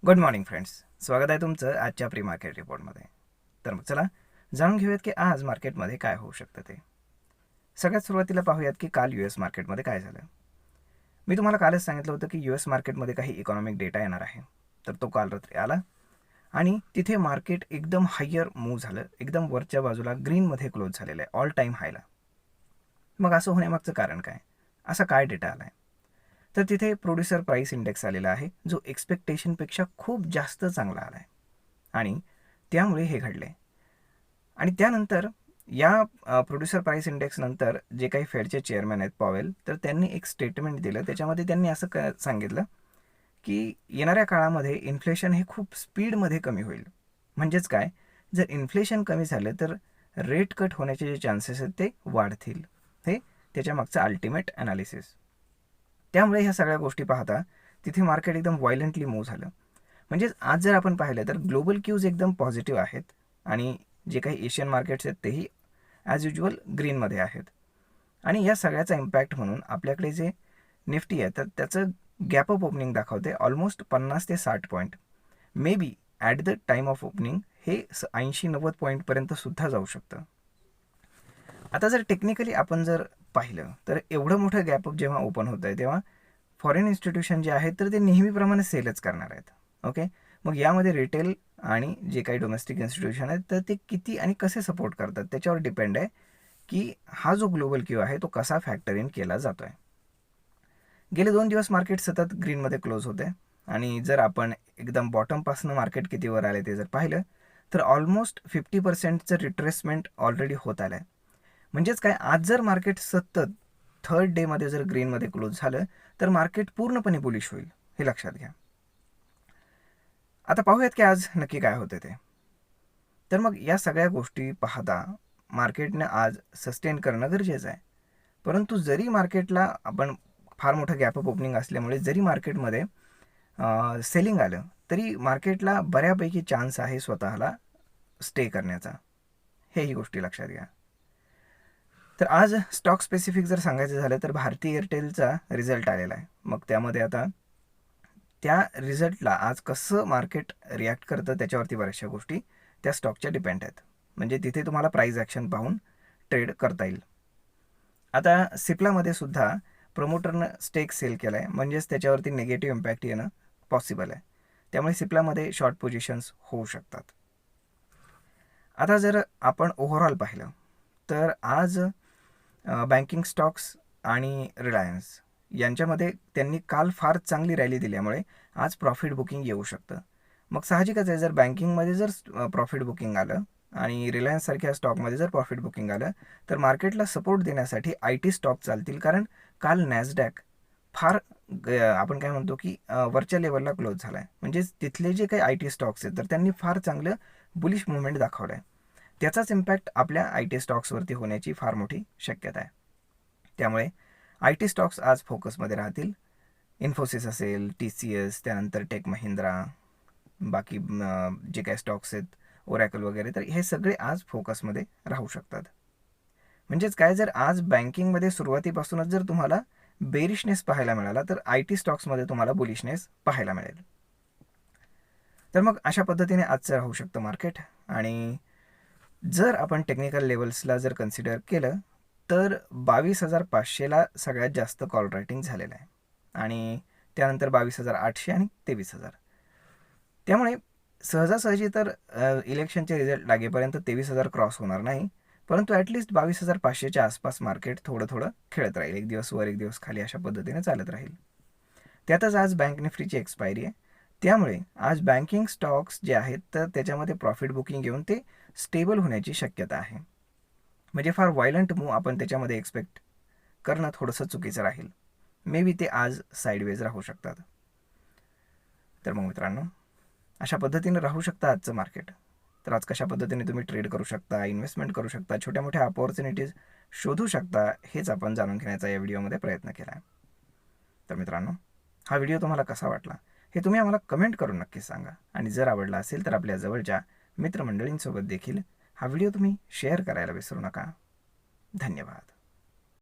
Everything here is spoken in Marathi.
Good morning friends. स्वागत आहे तुमचं आजच्या प्री मार्केट रिपोर्टमध्ये. तर मग चला जाणून घेऊयात की आज मार्केटमध्ये काय होऊ शकतं ते. सगळ्यात सुरुवातीला पाहूयात की काल US मार्केटमध्ये काय झालं. मी तुम्हाला कालच सांगितलं होतं की US मार्केटमध्ये काही इकॉनॉमिक डेटा येणार आहे. तर तो काल रात्री आला आणि तिथे मार्केट एकदम हायर मूव्ह झालं, एकदम वरच्या बाजूला ग्रीनमध्ये क्लोज झालेलं आहे, ऑल टाईम हायला. मग असं होण्यामागचं कारण काय, असा काय डेटा आला आहे. तर तिथे प्रोड्युसर प्राईस इंडेक्स आलेला आहे, जो एक्सपेक्टेशनपेक्षा खूप जास्त चांगला आला आहे आणि त्यामुळे हे घडले. आणि त्यानंतर या प्रोड्युसर प्राईस इंडेक्स नंतर जे काही फेडचे चेअरमॅन आहेत पॉवेल, तर त्यांनी एक स्टेटमेंट दिलं. त्याच्यामध्ये त्यांनी असं सांगितलं की येणाऱ्या काळामध्ये इन्फ्लेशन हे खूप स्पीडमध्ये कमी होईल. म्हणजेच काय, जर इन्फ्लेशन कमी झालं तर रेट कट होण्याचे जे चान्सेस आहेत ते वाढतील. हे त्याच्यामागचं अल्टिमेट ॲनालिसिस. त्यामुळे ह्या सगळ्या गोष्टी पाहता तिथे मार्केट एकदम व्हायलंटली मूव्ह झालं. म्हणजेच आज जर आपण पाहिलं तर ग्लोबल क्यूज एकदम पॉझिटिव्ह आहेत आणि जे काही एशियन मार्केट्स आहेत तेही ॲज युजल ग्रीनमध्ये आहेत. आणि या सगळ्याचा इम्पॅक्ट म्हणून आपल्याकडे जे निफ्टी आहे तर त्याचं गॅप अप ओपनिंग दाखवते ऑलमोस्ट 50 ते 60 point. May be at the time of opening हे 80-90 पॉईंटपर्यंत सुद्धा जाऊ शकतं. आता जर टेक्निकली आपण जर पाहिलं तर एवढं मोठं गॅपअप जेव्हा ओपन होत आहे तेव्हा फॉरेन इन्स्टिट्यूशन जे आहेत तर ते नेहमीप्रमाणे सेलच करणार आहेत. ओके, मग यामध्ये रिटेल आणि जे काही डोमेस्टिक इन्स्टिट्यूशन आहेत तर ते किती आणि कसे सपोर्ट करतात त्याच्यावर डिपेंड आहे की हा जो ग्लोबल क्यू आहे तो कसा फॅक्टर इन केला जातो आहे. गेले 2 दिवस मार्केट सतत ग्रीनमध्ये क्लोज होते आणि जर आपण एकदम बॉटमपासून मार्केट कितीवर आले ते जर पाहिलं तर ऑलमोस्ट 50%चं रिट्रेसमेंट ऑलरेडी होत आलं आहे. म्हणजेच काय, आज जर मार्केट सतत थर्ड डेमध्ये जर ग्रीनमध्ये क्लोज झालं तर मार्केट पूर्णपणे बुलिश होईल, हे लक्षात घ्या. आता पाहूयात की आज नक्की काय होते ते. तर मग या सगळ्या गोष्टी पाहता मार्केटने आज सस्टेन करणं गरजेचं आहे. परंतु जरी मार्केटला आपण फार मोठं गॅपअप ओपनिंग असल्यामुळे जरी मार्केटमध्ये सेलिंग आलं तरी मार्केटला बऱ्यापैकी चान्स आहे स्वतःला स्टे करण्याचा, हेही गोष्टी लक्षात घ्या. तर आज स्टॉक स्पेसिफिक जर सांगायचं झालं तर भारती एअरटेलचा रिझल्ट आलेला आहे. मग त्यामध्ये आता त्या रिझल्टला आज कसं मार्केट रिॲक्ट करतं त्याच्यावरती बऱ्याचशा गोष्टी त्या स्टॉकच्या डिपेंड आहेत. म्हणजे तिथे तुम्हाला प्राईज ॲक्शन पाहून ट्रेड करता येईल. आता सिप्लामध्ये सुद्धा प्रमोटरनं स्टेक सेल केला आहे, म्हणजेच त्याच्यावरती निगेटिव्ह इम्पॅक्ट येणं पॉसिबल आहे. त्यामुळे सिप्लामध्ये शॉर्ट पोझिशन्स होऊ शकतात. आता जर आपण ओव्हरऑल पाहिलं तर आज बँकिंग स्टॉक्स आणि रिलायन्स यांच्यामध्ये त्यांनी काल फार चांगली रॅली दिल्यामुळे आज प्रॉफिट बुकिंग येऊ शकतं. मग साहजिकच आहे, जर बँकिंगमध्ये जर प्रॉफिट बुकिंग आलं आणि रिलायन्ससारख्या स्टॉकमध्ये जर प्रॉफिट बुकिंग आलं तर मार्केटला सपोर्ट देण्यासाठी IT स्टॉक चालतील. कारण काल नॅसडॅक फार आपण काय म्हणतो की वरच्या लेवलला क्लोज झाला आहे. म्हणजेच तिथले जे काही IT स्टॉक्स आहेत तर त्यांनी फार चांगलं बुलिश मुवमेंट दाखवलं आहे. त्याचाच इम्पॅक्ट आपल्या IT स्टॉक्सवरती होण्याची फार मोठी शक्यता आहे. त्यामुळे IT स्टॉक्स आज फोकसमध्ये राहतील. इन्फोसिस असेल, TCS, त्यानंतर टेक महिंद्रा, बाकी जे काही स्टॉक्स आहेत ओरॅकल वगैरे, तर हे सगळे आज फोकसमध्ये राहू शकतात. म्हणजेच काय, जर आज बँकिंगमध्ये सुरुवातीपासूनच जर तुम्हाला बेरिशनेस पाहायला मिळाला तर IT स्टॉक्समध्ये तुम्हाला बुलिशनेस पाहायला मिळेल. तर मग अशा पद्धतीने आजचं राहू शकतं मार्केट. आणि जर आपण टेक्निकल लेवल्सला जर कन्सिडर केलं तर 22,500ला सगळ्यात जास्त कॉल रायटिंग झालेलं आहे आणि त्यानंतर 22,800 आणि 23,000. त्यामुळे सहजासहजी तर इलेक्शनचे रिझल्ट लागेपर्यंत 23,000 क्रॉस होणार नाही, परंतु ॲटलिस्ट 22,500च्या आसपास मार्केट थोडं थोडं खेळत राहील. एक दिवस वर एक दिवस खाली अशा पद्धतीने चालत राहील. त्यातच आज बँक निफ्टीची एक्सपायरी आहे. त्यामुळे आज बँकिंग स्टॉक्स जे आहेत तर त्याच्यामध्ये प्रॉफिट बुकिंग घेऊन ते स्टेबल होण्याची शक्यता आहे. म्हणजे फार व्हायलंट मूव्ह आपण त्याच्यामध्ये एक्सपेक्ट करणं थोडंसं चुकीचं राहील. मे बी ते आज साईडवेज राहू शकतात. तर मग मित्रांनो, अशा पद्धतीने राहू शकतं आजचं मार्केट. तर आज कशा पद्धतीने तुम्ही ट्रेड करू शकता, इन्व्हेस्टमेंट करू शकता, छोट्या मोठ्या अपॉर्च्युनिटीज शोधू शकता, हेच आपण जाणून घेण्याचा या व्हिडिओमध्ये प्रयत्न केला आहे. तर मित्रांनो, हा व्हिडिओ तुम्हाला कसा वाटला हे तुम्ही आम्हाला कमेंट करून नक्की सांगा. आणि जर आवडला असेल तर आपल्या जवळच्या मित्रमंडळींसोबत देखील हा व्हिडिओ तुम्ही शेअर करायला विसरू नका. धन्यवाद.